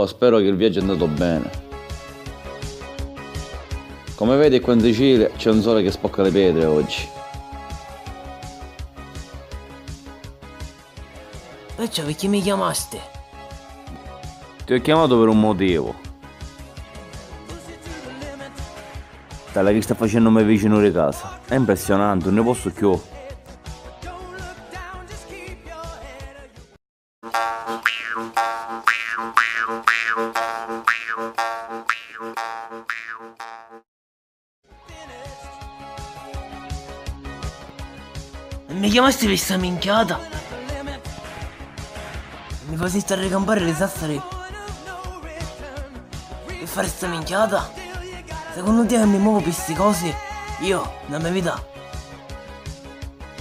Spero che il viaggio è andato bene. Come vedi qua in Sicilia c'è un sole che spocca le pietre oggi. Perciò perché mi chiamaste? Ti ho chiamato per un motivo. Tale che sta facendo me vicino di casa. È impressionante, non ne posso più. E mi chiamaste per sta minchiata? Mi fai stare a ricampare le sassari? Per fare sta minchiata? Secondo te che mi muovo per sti cose? Io, nella mia vita?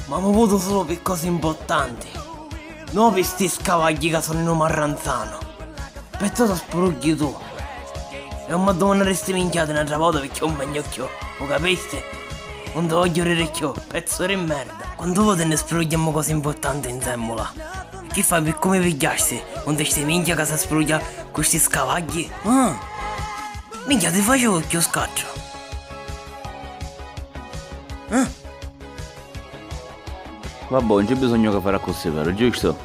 Ma mi voto solo per cose importanti. Non per sti scavagli che sono in un marranzano. Pezzato sprugli tu. E non mi domandare ste minchiate un'altra volta perché ho un bagnocchio. Lo capiste? Non ti voglio orecchio, pezzo di merda. Quando voi te ne sprugliamo cose importanti in semmola? Che fai per come pigliarsi? Quando stai minchia che si spruglia con questi scavagli? Minchia ti facevo che scaccio. Vabbè, non c'è bisogno che farà così però, giusto?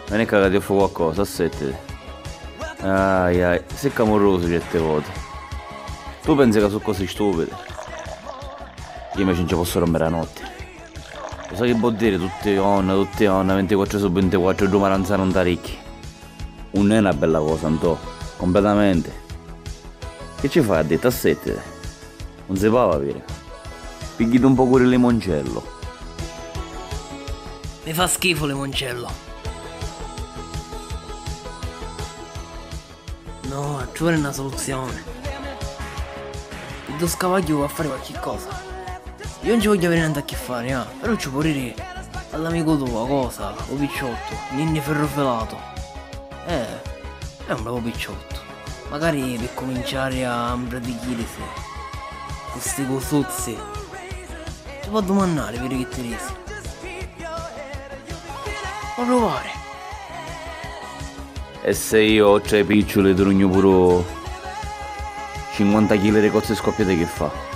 Non è cagato a fare qualcosa, assettete. Ai, sei camorroso certe volte. Tu pensi che sono cose stupide? Io invece non ci posso rompere la notte. Lo sai che vuol dire tutte donne, 24 su 24, due maranzane non ricchi. Non è una bella cosa, Antò, completamente. Che ci fai a dire, assettete? Non si può avere. Pigliate un po' pure il limoncello. Mi fa schifo limoncello. No, ci vuole una soluzione. Il tuo scavaglio va a fare qualche cosa. Io non ci voglio avere niente a che fare, però ci può dire all'amico tuo, cosa, o picciotto, Ninni Ferrofelato. È un bravo picciotto. Magari per cominciare a impratichirsi questi cosuzzi. Ci può domandare per che ti risi. Può provare. E se io ho 3 piccioli e rugno pure 50 kg di cozze scoppiate che fa?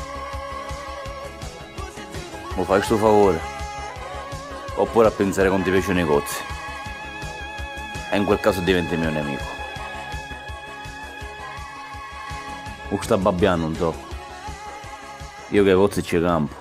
Mi fai sto favore? Oppure a pensare che non ti piacciono i cozzi? E in quel caso diventi mio nemico. O sta babbiando un po'. Io che i cozzi ci campo.